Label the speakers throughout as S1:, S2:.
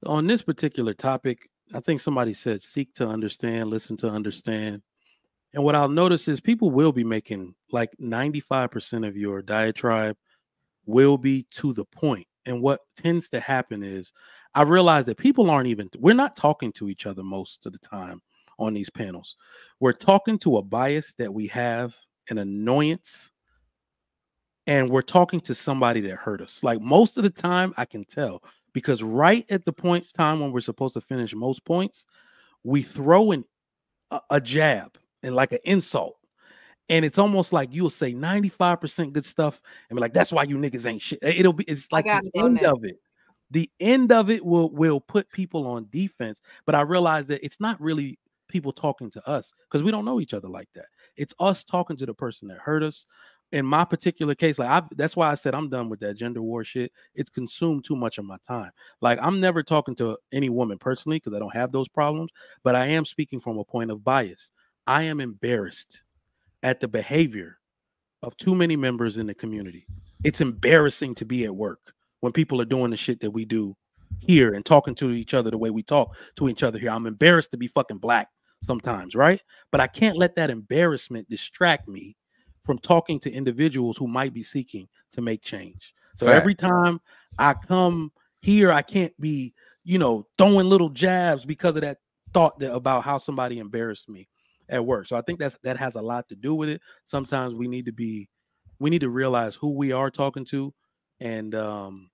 S1: On this particular topic, I think somebody said seek to understand, listen to understand. And what I'll notice is people will be making like 95% of your diatribe will be to the point. And what tends to happen is I realize that people aren't even, we're not talking to each other most of the time on these panels. We're talking to a bias that we have, an annoyance, and we're talking to somebody that hurt us. Like most of the time, I can tell because right at the point time when we're supposed to finish most points, we throw in a jab and like an insult. And it's almost like you'll say 95% good stuff and be like, that's why you niggas ain't shit. It's like the end of it. The end of it will put people on defense. But I realize that it's not really people talking to us because we don't know each other like that. It's us talking to the person that hurt us. In my particular case, like that's why I said I'm done with that gender war shit. It's consumed too much of my time. Like I'm never talking to any woman personally because I don't have those problems, but I am speaking from a point of bias. I am embarrassed at the behavior of too many members in the community. It's embarrassing to be at work when people are doing the shit that we do here and talking to each other the way we talk to each other here. I'm embarrassed to be fucking black sometimes, right? But I can't let that embarrassment distract me from talking to individuals who might be seeking to make change. So every time I come here, I can't be, throwing little jabs because of that thought about how somebody embarrassed me at work. So I think that has a lot to do with it. Sometimes we need to realize who we are talking to and, kind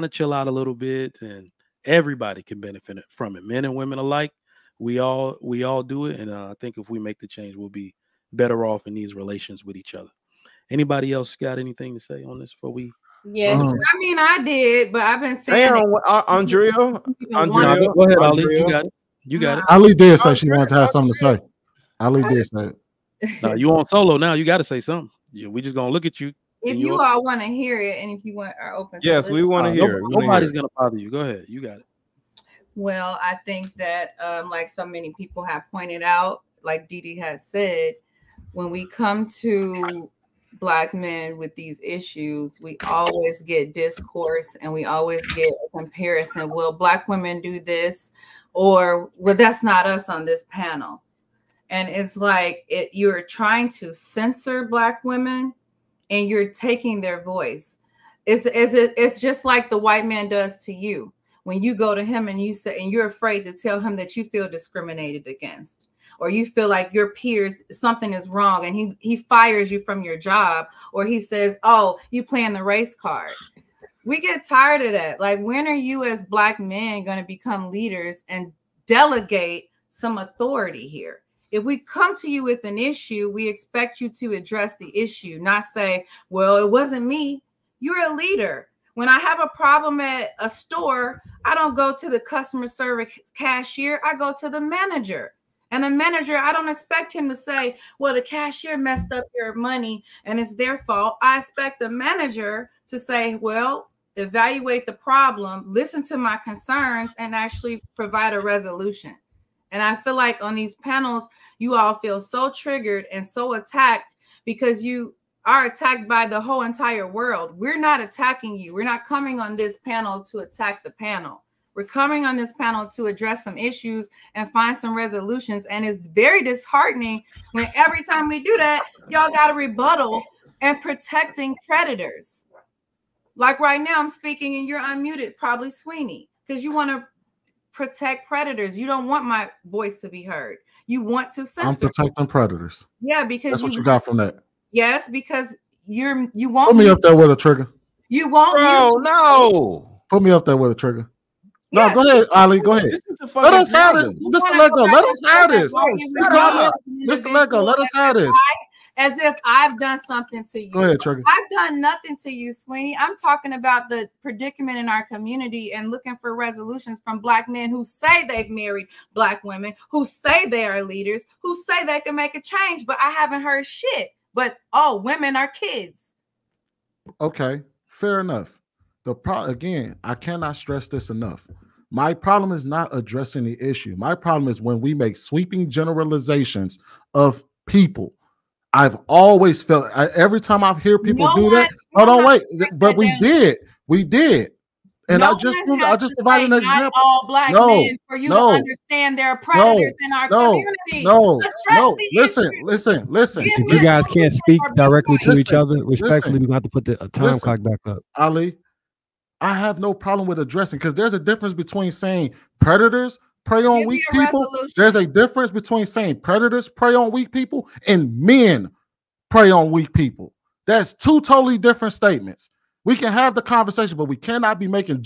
S1: of chill out a little bit, and everybody can benefit from it. Men and women alike. We all do it. And I think if we make the change, we'll be better off in these relations with each other. Anybody else got anything to say on this before we?
S2: Yes, I mean I did, but I've been saying
S3: Andrea.
S1: Go ahead, Ali. You got it. You got it.
S4: Ali did say she wanted to have something to say. Ali did say it.
S1: No, you on solo now. You got to say something. We just gonna look at you.
S2: If you all want to hear it, and if you are open,
S3: yes, we want to hear it.
S1: Nobody's gonna bother you. Go ahead. You got it.
S2: Well, I think that, like so many people have pointed out, like Dee Dee has said, when we come to Black men with these issues, we always get discourse and we always get a comparison. Will Black women do this? Or, well, that's not us on this panel. And it's like you're trying to censor Black women and you're taking their voice. It's just like the white man does to you. When you go to him and you say, and you're afraid to tell him that you feel discriminated against, or you feel like your peers, something is wrong, and he fires you from your job, or he says, oh, you playing the race card. We get tired of that. Like, when are you as Black men going to become leaders and delegate some authority here? If we come to you with an issue, we expect you to address the issue, not say, well, it wasn't me. You're a leader. When I have a problem at a store, I don't go to the customer service cashier. I go to the manager. And the manager, I don't expect him to say, well, the cashier messed up your money and it's their fault. I expect the manager to say, well, evaluate the problem, listen to my concerns, and actually provide a resolution. And I feel like on these panels, you all feel so triggered and so attacked because you are attacked by the whole entire world. We're not attacking you. We're not coming on this panel to attack the panel. We're coming on this panel to address some issues and find some resolutions. And it's very disheartening when every time we do that, y'all got a rebuttal and protecting predators. Like right now, I'm speaking and you're unmuted, probably Sweeney, because you want to protect predators. You don't want my voice to be heard. You want to censor.
S4: I'm protecting predators.
S2: Yeah, because
S4: that's what you got from that.
S2: Yes, because you won't.
S4: Put me up there with a trigger.
S2: You won't.
S3: Bro, no.
S4: Put me up there with a trigger.
S2: Yeah.
S4: No, go ahead, Ali. Go ahead. Let us have it. Mr. Lego, let us have this. Mr. Lego, let us have this.
S2: As if I've done something to you.
S4: Go ahead, Trigger.
S2: I've done nothing to you, Sweeney. I'm talking about the predicament in our community and looking for resolutions from Black men who say they've married Black women, who say they are leaders, who say they can make a change, but I haven't heard shit. But all women are kids.
S4: Okay, fair enough. Again, I cannot stress this enough. My problem is not addressing the issue. My problem is when we make sweeping generalizations of people. I've always felt every time I hear people do that. Hold on, wait. But we did. And
S2: No
S4: I just
S2: one has to
S4: provided an
S2: say
S4: example.
S2: not all black men for you to understand there are predators in our community.
S4: Listen.
S5: If you guys can't speak directly to each other, respectfully, we're going to have to put the time clock back up.
S4: Ali, I have no problem with addressing, because there's a difference between saying predators prey on weak people. There's a difference between saying predators prey on weak people and men prey on weak people. That's two totally different statements. We can have the conversation, but we cannot be making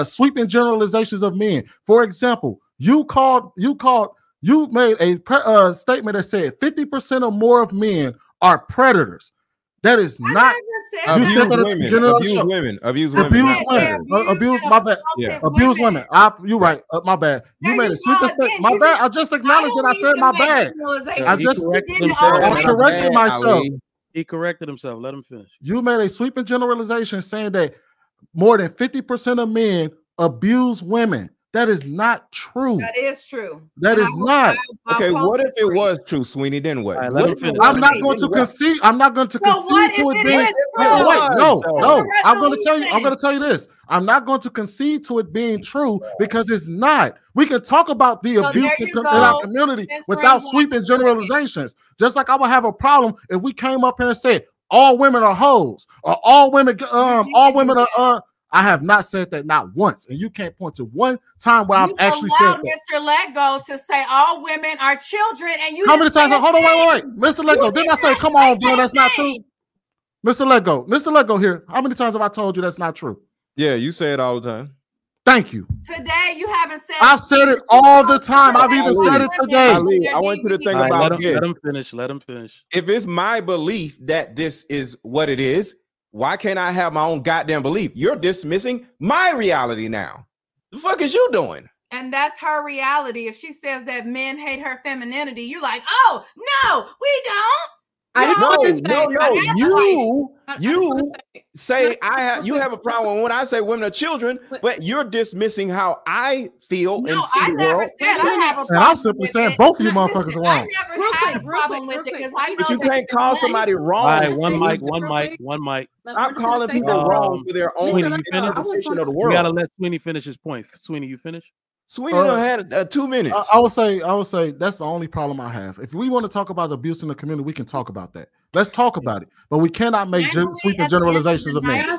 S4: sweeping generalizations of men. For example, you made a statement that said 50% or more of men are predators. That is not
S3: abuse women. Abuse women.
S4: You're right. My bad. You made a sweeping statement. My bad. I just acknowledged that I said my bad. I corrected myself.
S1: He corrected himself. Let him finish.
S4: You made a sweeping generalization saying that more than 50% of men abuse women. That is not true.
S2: That is true.
S4: That is not.
S3: Okay, what if it was true, Sweeney? Then what?
S4: I'm not going to concede. I'm not going to concede to it being. No. I'm going to tell you this. I'm not going to concede to it being true because it's not. We can talk about the abuse in our community without sweeping generalizations. Just like I would have a problem if we came up here and said all women are hoes or all women are. I have not said that, not once, and you can't point to one time where I've actually said that.
S2: Mr. Lego to say all women are children, and you.
S4: How many times? Hold on, wait, Mr. Lego. Didn't I say, come on, dude, that's not true? Mr. Lego here. How many times have I told you that's not true?
S3: Yeah, you say it all the time.
S4: Thank you.
S2: Today you haven't said.
S4: I've said it all the time. I've even said it today.
S3: I want you to think about
S1: this. Let him finish. Let him finish.
S3: If it's my belief that this is what it is, why can't I have my own goddamn belief? You're dismissing my reality now. The fuck is you doing?
S2: And that's her reality. If she says that men hate her femininity, you're like, oh, no, we don't.
S3: You say you have a problem when I say women are children, but you're dismissing how I feel and see the world.
S4: And I'm simply saying both of you motherfuckers are wrong.
S2: I never had a problem with it because I know
S3: but you can't call somebody wrong.
S1: All right, one mic.
S3: I'm calling people wrong for their own interpretation of the world.
S1: We gotta let Sweeney finish his point. Sweeney, you finish?
S3: Sweeney had 2 minutes.
S4: I would say that's the only problem I have. If we want to talk about abuse in the community, we can talk about that. Let's talk about it. But we cannot make sweeping generalizations of men.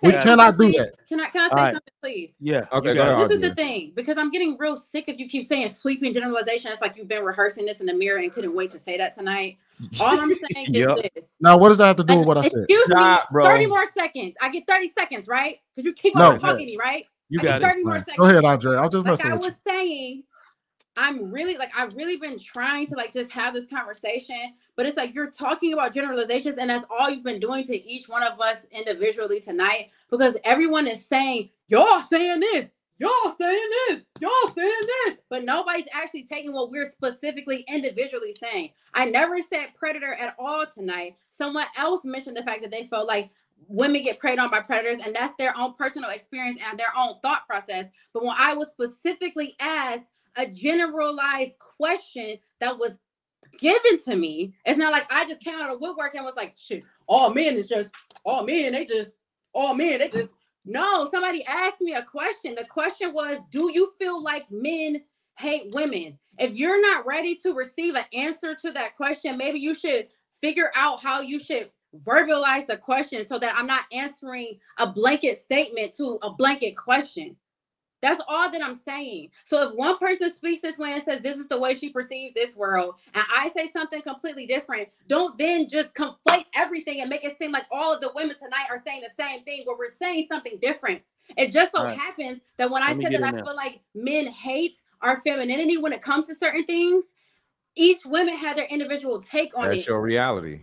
S4: We cannot do that.
S6: Can I say something, please?
S1: Yeah.
S3: Okay.
S6: This is the thing, because I'm getting real sick if you keep saying sweeping generalization. It's like you've been rehearsing this in the mirror and couldn't wait to say that tonight. All I'm saying is this.
S4: Now, what does that have to do with what I said?
S6: Excuse me, 30 more seconds. I get 30 seconds, right? Because you keep on talking to me, right?
S1: You got
S6: 30 more seconds.
S4: Go ahead, Andre. I'll just mess with you.
S6: I was saying, I've really been trying to just have this conversation, but it's like you're talking about generalizations, and that's all you've been doing to each one of us individually tonight, because everyone is saying, y'all saying this, y'all saying this, y'all saying this, but nobody's actually taking what we're specifically individually saying. I never said predator at all tonight. Someone else mentioned the fact that they felt like women get preyed on by predators, and that's their own personal experience and their own thought process. But when I was specifically asked a generalized question that was given to me, it's not like I just came out of woodwork and was like, shit, all men, they just. No, somebody asked me a question. The question was, do you feel like men hate women? If you're not ready to receive an answer to that question, maybe you should figure out how you should verbalize the question so that I'm not answering a blanket statement to a blanket question. That's all that I'm saying. So if one person speaks this way and says this is the way she perceives this world, and I say something completely different, don't then just conflate everything and make it seem like all of the women tonight are saying the same thing where we're saying something different. It just so happens that when I said that I feel like men hate our femininity when it comes to certain things, each woman had their individual take on it.
S3: That's your reality.